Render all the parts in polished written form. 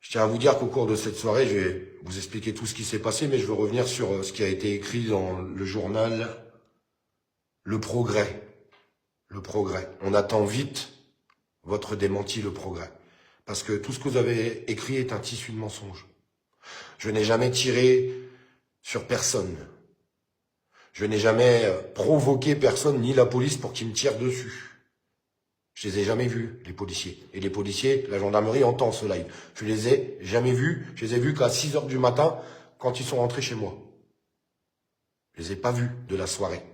Je tiens à vous dire qu'au cours de cette soirée, je vais vous expliquer tout ce qui s'est passé, mais je veux revenir sur ce qui a été écrit dans le journal Le Progrès. Le Progrès. On attend vite votre démenti, Le Progrès. Parce que tout ce que vous avez écrit est un tissu de mensonges. Je n'ai jamais tiré sur personne. Je n'ai jamais provoqué personne, ni la police, pour qu'ils me tirent dessus. Je les ai jamais vus, les policiers. Et les policiers, la gendarmerie entend ce live. Je les ai jamais vus. Je les ai vus qu'à 6 heures du matin, quand ils sont rentrés chez moi. Je les ai pas vus de la soirée.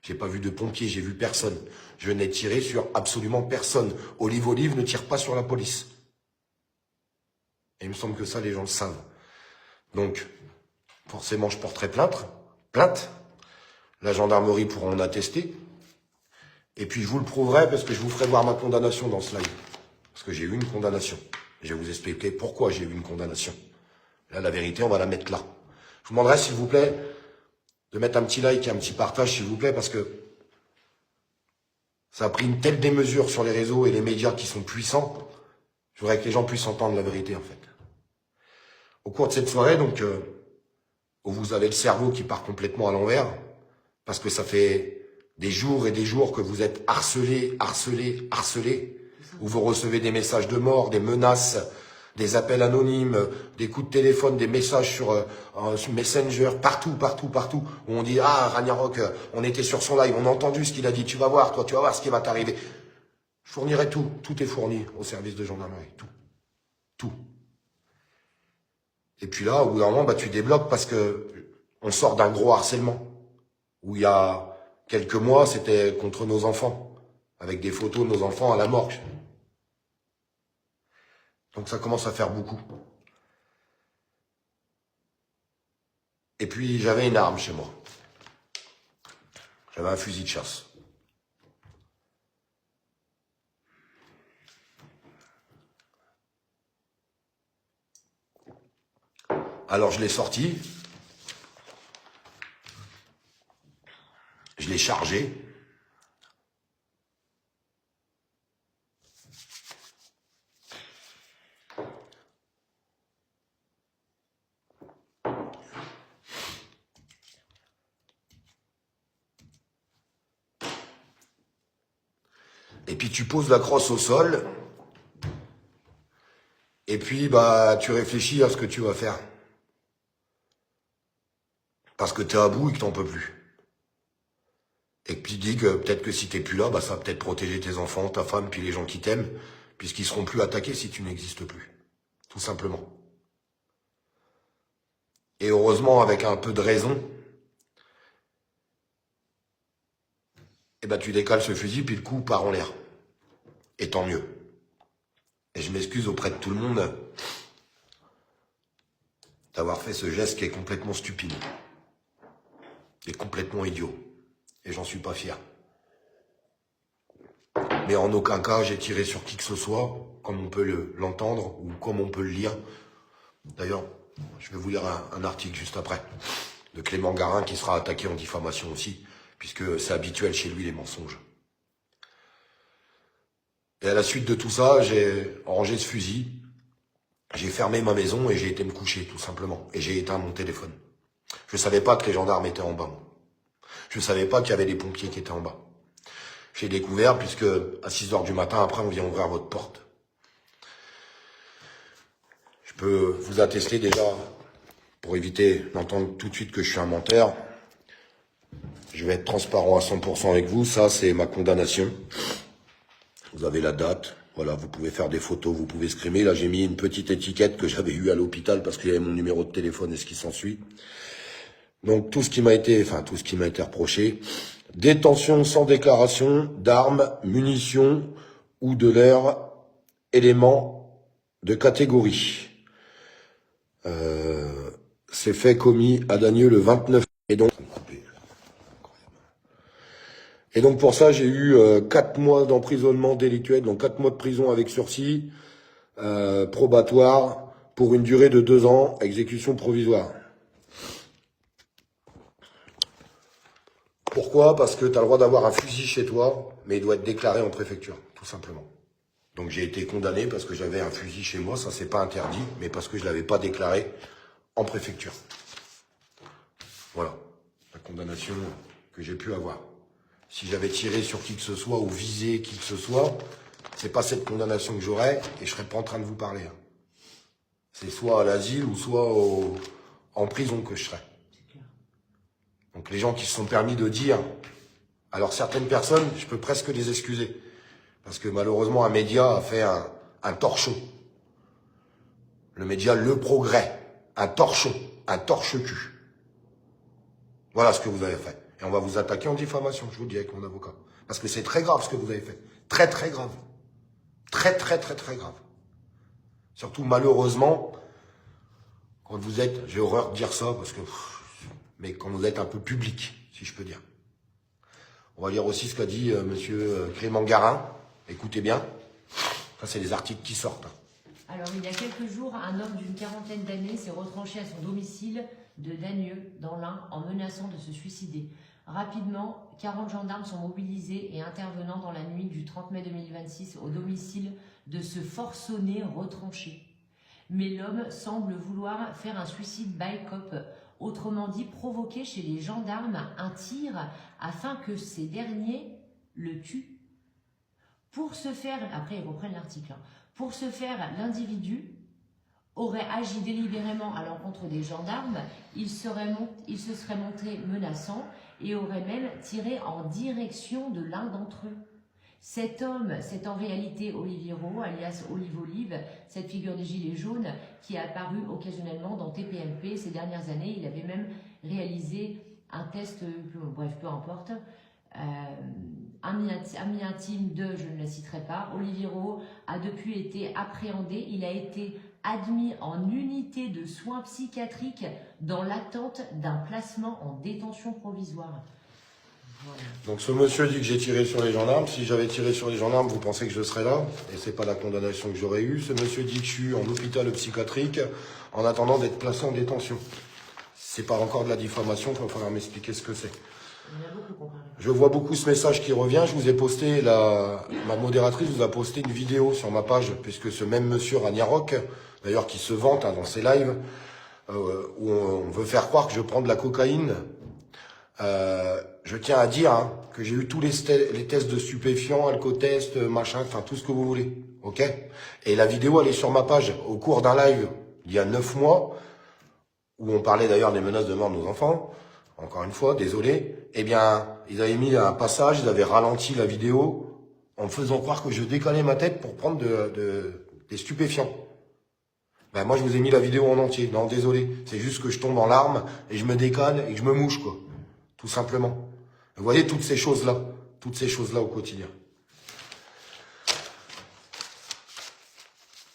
J'ai pas vu de pompiers, j'ai vu personne. Je n'ai tiré sur absolument personne. Olive ne tire pas sur la police. Et il me semble que ça, les gens le savent. Donc, forcément, je porterai plainte. La gendarmerie pourra en attester. Et puis, je vous le prouverai parce que je vous ferai voir ma condamnation dans ce live. Parce que j'ai eu une condamnation. Je vais vous expliquer pourquoi j'ai eu une condamnation. Là, la vérité, on va la mettre là. Je vous demanderai, s'il vous plaît, de mettre un petit like et un petit partage, s'il vous plaît, parce que ça a pris une telle démesure sur les réseaux et les médias qui sont puissants. Je voudrais que les gens puissent entendre la vérité, en fait. Au cours de cette soirée, donc, où vous avez le cerveau qui part complètement à l'envers, parce que ça fait des jours et des jours que vous êtes harcelés, où vous recevez des messages de mort, des menaces, des appels anonymes, des coups de téléphone, des messages sur Messenger, partout, où on dit « Ah, Ragnarok, on était sur son live, on a entendu ce qu'il a dit, tu vas voir, toi, tu vas voir ce qui va t'arriver. » Je fournirai tout est fourni au service de gendarmerie, tout. Et puis là, au bout d'un moment, tu débloques parce que on sort d'un gros harcèlement, où il y a quelques mois, c'était contre nos enfants, avec des photos de nos enfants à la morgue. Donc ça commence à faire beaucoup. Et puis j'avais une arme chez moi. J'avais un fusil de chasse. Alors je l'ai sorti. Je l'ai chargé. Et puis tu poses la crosse au sol. Et puis tu réfléchis à ce que tu vas faire. Parce que t'es à bout et que t'en peux plus. Et puis tu dis que peut-être que si t'es plus là, ça va peut-être protéger tes enfants, ta femme, puis les gens qui t'aiment, puisqu'ils seront plus attaqués si tu n'existes plus. Tout simplement. Et heureusement, avec un peu de raison, tu décales ce fusil, puis le coup part en l'air. Et tant mieux. Et je m'excuse auprès de tout le monde d'avoir fait ce geste qui est complètement stupide. Qui est complètement idiot. Et j'en suis pas fier. Mais en aucun cas, j'ai tiré sur qui que ce soit, comme on peut l'entendre, ou comme on peut le lire. D'ailleurs, je vais vous lire un article juste après, de Clément Garin, qui sera attaqué en diffamation aussi, puisque c'est habituel chez lui, les mensonges. Et à la suite de tout ça, j'ai rangé ce fusil, j'ai fermé ma maison et j'ai été me coucher, tout simplement. Et j'ai éteint mon téléphone. Je savais pas que les gendarmes étaient en bas. Je savais pas qu'il y avait des pompiers qui étaient en bas. J'ai découvert, puisque à 6 heures du matin, après, on vient ouvrir votre porte. Je peux vous attester déjà, pour éviter d'entendre tout de suite que je suis un menteur. Je vais être transparent à 100% avec vous. Ça, c'est ma condamnation. Vous avez la date. Voilà, vous pouvez faire des photos, vous pouvez scrimer. Là, j'ai mis une petite étiquette que j'avais eue à l'hôpital parce qu'il y avait mon numéro de téléphone et ce qui s'ensuit. Donc, tout ce qui m'a été reproché. Détention sans déclaration d'armes, munitions ou de leurs éléments de catégorie. C'est fait commis à Dagneux le 29. Et donc pour ça, j'ai eu 4 mois d'emprisonnement délictuel, donc 4 mois de prison avec sursis, probatoire, pour une durée de 2 ans, exécution provisoire. Pourquoi? Parce que tu as le droit d'avoir un fusil chez toi, mais il doit être déclaré en préfecture, tout simplement. Donc j'ai été condamné parce que j'avais un fusil chez moi, ça c'est pas interdit, mais parce que je l'avais pas déclaré en préfecture. Voilà, la condamnation que j'ai pu avoir. Si j'avais tiré sur qui que ce soit ou visé qui que ce soit, c'est pas cette condamnation que j'aurais et je serais pas en train de vous parler. C'est soit à l'asile ou soit en prison que je serais. Donc les gens qui se sont permis de dire, alors certaines personnes, je peux presque les excuser, parce que malheureusement un média a fait un torchon. Le média Le Progrès, un torchon, un torche-cul. Voilà ce que vous avez fait. Et on va vous attaquer en diffamation, je vous le dis avec mon avocat. Parce que c'est très grave ce que vous avez fait. Très très grave. Très très très très grave. Surtout malheureusement, quand vous êtes, j'ai horreur de dire ça, parce que, mais quand vous êtes un peu public, si je peux dire. On va lire aussi ce qu'a dit monsieur Clément Garin. Écoutez bien. Ça, c'est les articles qui sortent. Alors, il y a quelques jours, un homme d'une quarantaine d'années s'est retranché à son domicile de Dagneux, dans l'Ain, en menaçant de se suicider. Rapidement, 40 gendarmes sont mobilisés et intervenant dans la nuit du 30 mai 2026 au domicile de ce forcené retranché. Mais l'homme semble vouloir faire un suicide by cop, autrement dit provoquer chez les gendarmes un tir afin que ces derniers le tuent. Pour ce faire, après ils reprennent l'article, pour ce faire, l'individu aurait agi délibérément à l'encontre des gendarmes, il se serait montré menaçant et aurait même tiré en direction de l'un d'entre eux. Cet homme, c'est en réalité Olivier Rowe, alias Olive Olive, cette figure des Gilets jaunes qui a apparu occasionnellement dans TPMP ces dernières années. Il avait même réalisé un test, bref, peu importe, ami intime de, je ne la citerai pas, Olivier Rowe a depuis été appréhendé. Il a été admis en unité de soins psychiatriques dans l'attente d'un placement en détention provisoire. Voilà. Donc ce monsieur dit que j'ai tiré sur les gendarmes. Si j'avais tiré sur les gendarmes, vous pensez que je serais là? Et c'est pas la condamnation que j'aurais eue. Ce monsieur dit que je suis en hôpital psychiatrique en attendant d'être placé en détention. C'est pas encore de la diffamation, il va falloir m'expliquer ce que c'est. Je vois beaucoup ce message qui revient. Je vous ai posté, ma modératrice vous a posté une vidéo sur ma page, puisque ce même monsieur Ragnaroc, d'ailleurs qui se vante dans ses lives, où on veut faire croire que je prends de la cocaïne. Je tiens à dire que j'ai eu tous les tests de stupéfiants, alcotest, machin, enfin tout ce que vous voulez, ok? Et la vidéo, elle est sur ma page au cours d'un live il y a 9 mois, où on parlait d'ailleurs des menaces de mort de nos enfants. Encore une fois, désolé. Eh bien, ils avaient mis un passage, ils avaient ralenti la vidéo en me faisant croire que je décalais ma tête pour prendre des stupéfiants. Ben moi, je vous ai mis la vidéo en entier. Non, désolé. C'est juste que je tombe en larmes et je me décale et que je me mouche, quoi. Tout simplement. Vous voyez toutes ces choses-là au quotidien.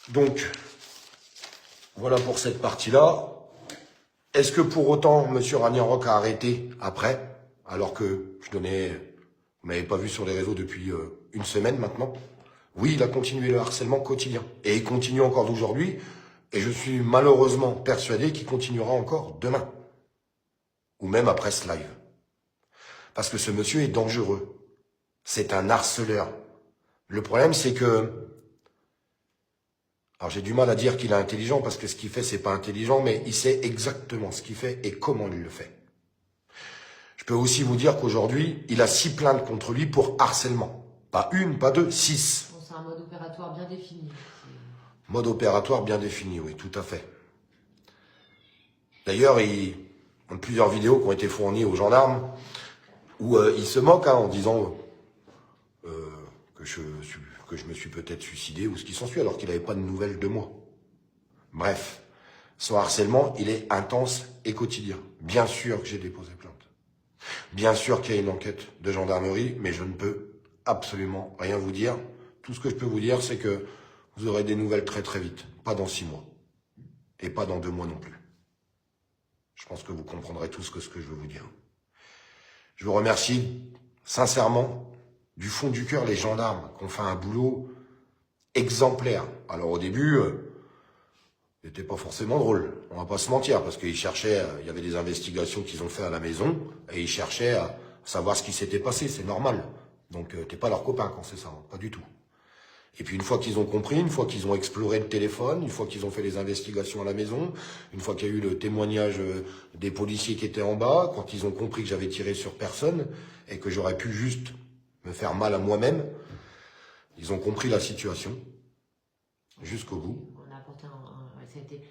Donc, voilà pour cette partie-là. Est-ce que pour autant, M. Ragnaroc a arrêté après, alors que vous m'avez pas vu sur les réseaux depuis une semaine maintenant? Oui, il a continué le harcèlement quotidien. Et il continue encore d'aujourd'hui. Et je suis malheureusement persuadé qu'il continuera encore demain. Ou même après ce live. Parce que ce monsieur est dangereux. C'est un harceleur. Le problème, c'est que... Alors j'ai du mal à dire qu'il est intelligent, parce que ce qu'il fait, c'est pas intelligent, mais il sait exactement ce qu'il fait et comment il le fait. Je peux aussi vous dire qu'aujourd'hui, il a 6 plaintes contre lui pour harcèlement. Pas une, pas deux, 6. Bon, c'est un mode opératoire bien défini. Mode opératoire bien défini, oui, tout à fait. D'ailleurs, il y a plusieurs vidéos qui ont été fournies aux gendarmes, où il se moque en disant que je me suis peut-être suicidé ou ce qui s'ensuit, alors qu'il n'avait pas de nouvelles de moi. Bref, son harcèlement, il est intense et quotidien. Bien sûr que j'ai déposé plainte. Bien sûr qu'il y a une enquête de gendarmerie, mais je ne peux absolument rien vous dire. Tout ce que je peux vous dire, c'est que vous aurez des nouvelles très très vite. Pas dans 6 mois. Et pas dans 2 mois non plus. Je pense que vous comprendrez tous ce que je veux vous dire. Je vous remercie sincèrement, du fond du cœur, les gendarmes qui ont fait un boulot exemplaire. Alors au début, c'était pas forcément drôle, on va pas se mentir, parce qu'ils cherchaient, il y avait des investigations qu'ils ont fait à la maison, et ils cherchaient à savoir ce qui s'était passé, c'est normal. Donc t'es pas leur copain quand c'est ça, pas du tout. Et puis une fois qu'ils ont compris, une fois qu'ils ont exploré le téléphone, une fois qu'ils ont fait les investigations à la maison, une fois qu'il y a eu le témoignage des policiers qui étaient en bas, quand ils ont compris que j'avais tiré sur personne et que j'aurais pu juste me faire mal à moi-même, ils ont compris la situation jusqu'au bout. On a apporté ça a été,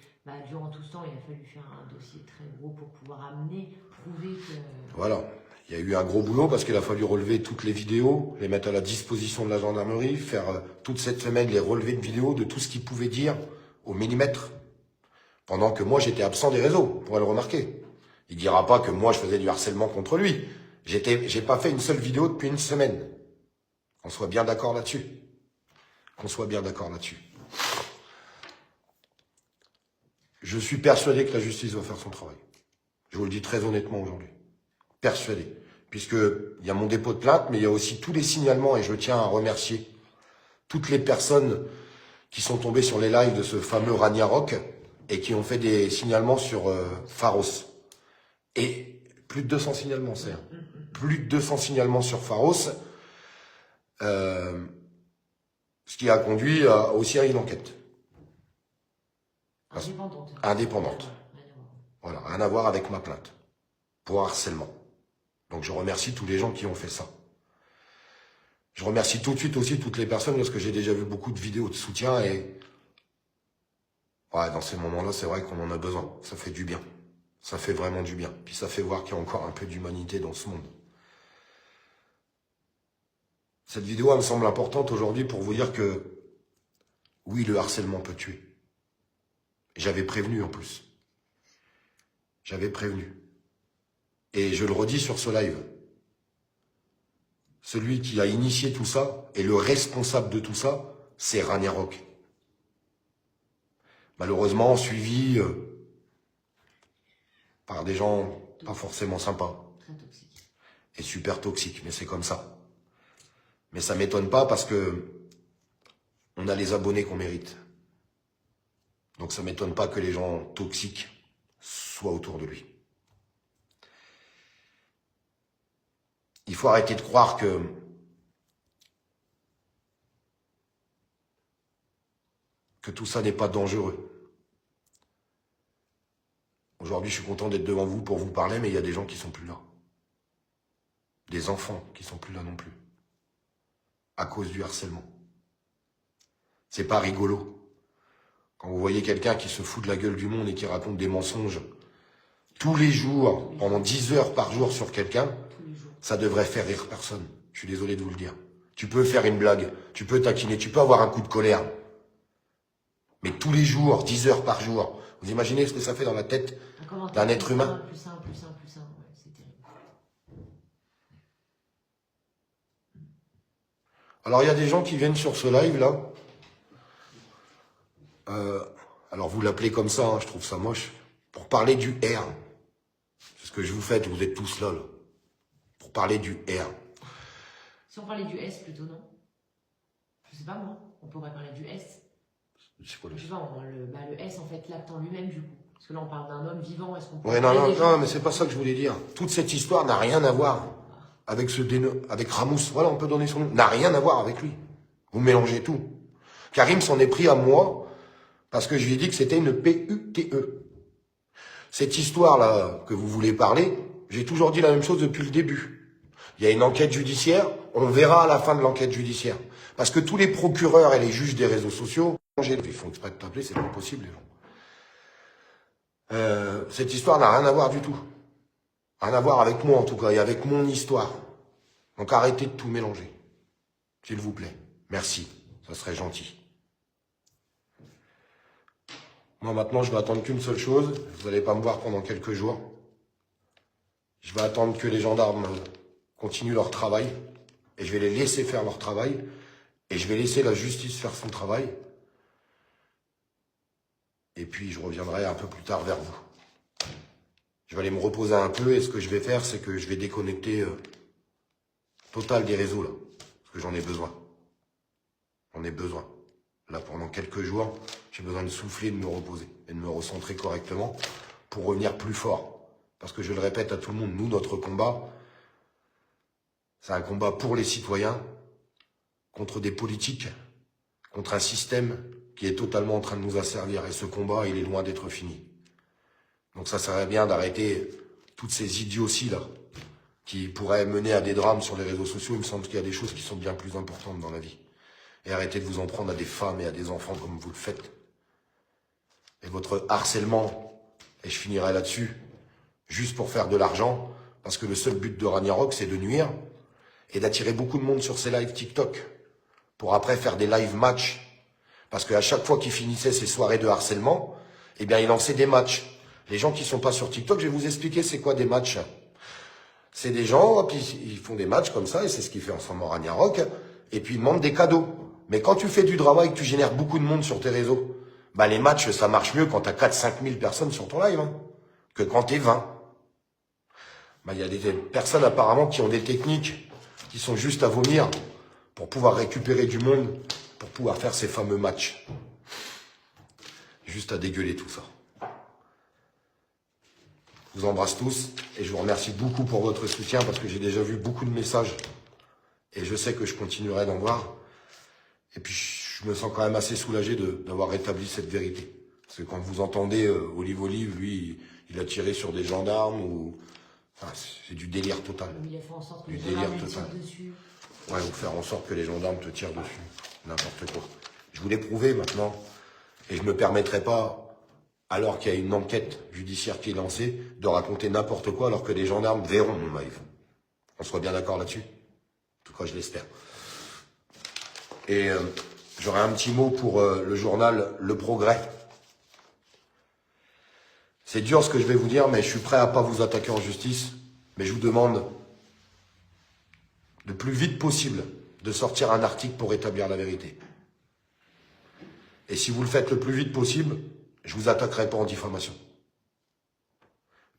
durant tout ce temps, il a fallu faire un dossier très gros pour pouvoir amener, prouver que... Voilà. Il y a eu un gros boulot parce qu'il a fallu relever toutes les vidéos, les mettre à la disposition de la gendarmerie, faire toute cette semaine les relevés de vidéos de tout ce qu'il pouvait dire au millimètre. Pendant que moi, j'étais absent des réseaux, vous pourrez le remarquer. Il dira pas que moi, je faisais du harcèlement contre lui. J'ai pas fait une seule vidéo depuis une semaine. Qu'on soit bien d'accord là-dessus. Qu'on soit bien d'accord là-dessus. Je suis persuadé que la justice va faire son travail. Je vous le dis très honnêtement aujourd'hui. Persuadé. Puisqu'il y a mon dépôt de plainte, mais il y a aussi tous les signalements, et je tiens à remercier toutes les personnes qui sont tombées sur les lives de ce fameux Ragnarok et qui ont fait des signalements sur Pharos. Et plus de 200 signalements, c'est plus de 200 signalements sur Pharos, ce qui a conduit aussi à une enquête. Indépendante. Indépendante. Voilà, rien à voir avec ma plainte pour harcèlement. Donc je remercie tous les gens qui ont fait ça. Je remercie tout de suite aussi toutes les personnes parce que j'ai déjà vu beaucoup de vidéos de soutien et ouais, dans ces moments-là, c'est vrai qu'on en a besoin. Ça fait du bien. Ça fait vraiment du bien. Puis ça fait voir qu'il y a encore un peu d'humanité dans ce monde. Cette vidéo, elle me semble importante aujourd'hui pour vous dire que oui, le harcèlement peut tuer. J'avais prévenu en plus. J'avais prévenu. Et je le redis sur ce live. Celui qui a initié tout ça et le responsable de tout ça, c'est Ragnarok. Malheureusement, suivi par des gens pas forcément sympas. Très toxique. Et super toxiques, mais c'est comme ça. Mais ça m'étonne pas parce que on a les abonnés qu'on mérite. Donc ça m'étonne pas que les gens toxiques soient autour de lui. Il faut arrêter de croire que tout ça n'est pas dangereux. Aujourd'hui, je suis content d'être devant vous pour vous parler, mais il y a des gens qui sont plus là. Des enfants qui sont plus là non plus. À cause du harcèlement. C'est pas rigolo. Quand vous voyez quelqu'un qui se fout de la gueule du monde et qui raconte des mensonges tous les jours, pendant 10 heures par jour sur quelqu'un, ça devrait faire rire personne. Je suis désolé de vous le dire. Tu peux faire une blague, tu peux taquiner, tu peux avoir un coup de colère. Mais tous les jours, 10 heures par jour, vous imaginez ce que ça fait dans la tête d'un être humain? Plus simple, ouais, c'est terrible. Alors il y a des gens qui viennent sur ce live là. Alors vous l'appelez comme ça, hein, je trouve ça moche. Pour parler du R. C'est ce que je vous fais, vous êtes tous là. Pour parler du R. Si on parlait du S plutôt, non? Je sais pas moi, on pourrait parler du S. C'est quoi le Je sais pas, le S en fait, l'acte en lui-même du coup. Parce que là on parle d'un homme vivant, est-ce qu'on peut... Ouais, non, mais c'est pas ça que je voulais dire. Toute cette histoire n'a rien à voir avec avec Ramos. Voilà, on peut donner son nom. N'a rien à voir avec lui. Vous mélangez tout. Karim s'en est pris à moi parce que je lui ai dit que c'était une PUTE. Cette histoire-là que vous voulez parler, j'ai toujours dit la même chose depuis le début. Il y a une enquête judiciaire, on verra à la fin de l'enquête judiciaire. Parce que tous les procureurs et les juges des réseaux sociaux, ils font exprès de t'appeler, c'est pas possible les gens. Cette histoire n'a rien à voir du tout. Rien à voir avec moi en tout cas, et avec mon histoire. Donc arrêtez de tout mélanger. S'il vous plaît. Merci, ça serait gentil. Moi maintenant, je vais attendre qu'une seule chose. Vous n'allez pas me voir pendant quelques jours. Je vais attendre que les gendarmes continuent leur travail. Et je vais les laisser faire leur travail. Et je vais laisser la justice faire son travail. Et puis je reviendrai un peu plus tard vers vous. Je vais aller me reposer un peu. Et ce que je vais faire, c'est que je vais déconnecter total des réseaux là. Parce que j'en ai besoin. J'en ai besoin. Là, pendant quelques jours, j'ai besoin de souffler, de me reposer et de me recentrer correctement pour revenir plus fort. Parce que je le répète à tout le monde, nous, notre combat, c'est un combat pour les citoyens, contre des politiques contre un système qui est totalement en train de nous asservir. Et ce combat, il est loin d'être fini. Donc ça serait bien d'arrêter toutes ces idioties-là qui pourraient mener à des drames sur les réseaux sociaux. Il me semble qu'il y a des choses qui sont bien plus importantes dans la vie. Et arrêtez de vous en prendre à des femmes et à des enfants comme vous le faites. Et votre harcèlement, et je finirai là-dessus, juste pour faire de l'argent, parce que le seul but de Ragnarok, c'est de nuire et d'attirer beaucoup de monde sur ses lives TikTok, pour après faire des live matchs. Parce qu'à chaque fois qu'il finissait ses soirées de harcèlement, eh bien, il lançait des matchs. Les gens qui sont pas sur TikTok, je vais vous expliquer c'est quoi des matchs. C'est des gens, puis ils font des matchs comme ça, et c'est ce qu'il fait en ce moment Ragnarok, et puis ils demandent des cadeaux. Mais quand tu fais du drama et que tu génères beaucoup de monde sur tes réseaux, bah les matchs, ça marche mieux quand tu as 4-5 000 personnes sur ton live, hein, que quand tu es 20. Bah, il y a des personnes apparemment qui ont des techniques qui sont juste à vomir pour pouvoir récupérer du monde, pour pouvoir faire ces fameux matchs. Juste à dégueuler tout ça. Je vous embrasse tous et je vous remercie beaucoup pour votre soutien parce que j'ai déjà vu beaucoup de messages et je sais que je continuerai d'en voir. Et puis je me sens quand même assez soulagé d'avoir rétabli cette vérité. Parce que quand vous entendez Olive, lui, il a tiré sur des gendarmes ou... Enfin, c'est du délire total. Il a fait en sorte que Du les délire gendarmes total. tirent dessus. Ouais, ou faire en sorte que les gendarmes te tirent dessus. N'importe quoi. Je vous l'ai prouvé maintenant. Et je me permettrai pas, alors qu'il y a une enquête judiciaire qui est lancée, de raconter n'importe quoi alors que les gendarmes verront mon live. On soit bien d'accord là-dessus? En tout cas, je l'espère. Et j'aurai un petit mot pour le journal Le Progrès. C'est dur ce que je vais vous dire, mais je suis prêt à pas vous attaquer en justice. Mais je vous demande le plus vite possible de sortir un article pour rétablir la vérité. Et si vous le faites le plus vite possible, je vous attaquerai pas en diffamation.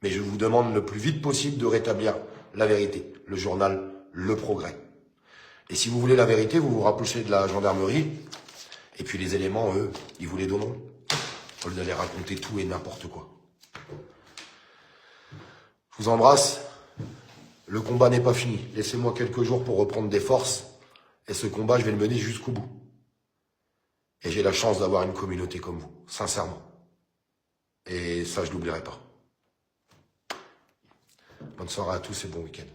Mais je vous demande le plus vite possible de rétablir la vérité. Le journal Le Progrès. Et si vous voulez la vérité, vous vous rapprochez de la gendarmerie. Et puis les éléments, eux, ils vous les donneront. Au lieu d'aller raconter tout et n'importe quoi. Je vous embrasse. Le combat n'est pas fini. Laissez-moi quelques jours pour reprendre des forces. Et ce combat, je vais le mener jusqu'au bout. Et j'ai la chance d'avoir une communauté comme vous, sincèrement. Et ça, je l'oublierai pas. Bonne soirée à tous et bon week-end.